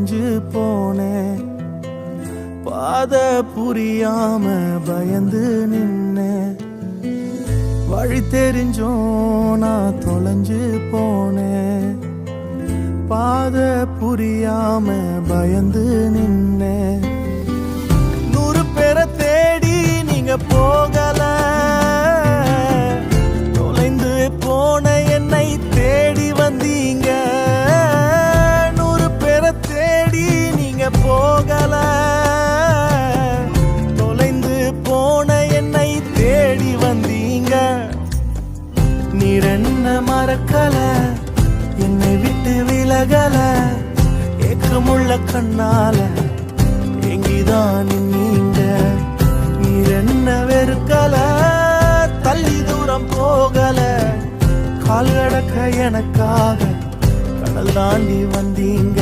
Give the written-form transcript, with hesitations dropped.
தொலைஞ்சு போனேன். பாத புரியாம பயந்து நின்னேன். வழி தெரிஞ்சோம் நான் தொலைஞ்சு போனேன். பாத புரியாம பயந்து நின்னேன். 100 பேரை தேடி நீங்க போகல, தொலைந்து போன என்னை தேடி வந்தீங்க. 100 பேரை தேடி நீங்க போகல, தொலைந்து போன என்னை தேடி வந்தீங்க. நீர் என்ன மறக்கல, என்னை விட்டு விலகல, ஏக்கமுள்ள கண்ணால எங்கிதான் நீங்க. நீர் என்ன வெறுக்கல, தள்ளி தூரம் போகல, கால் கடக்க எனக்காக கடல் தாண்டி வந்தீங்க.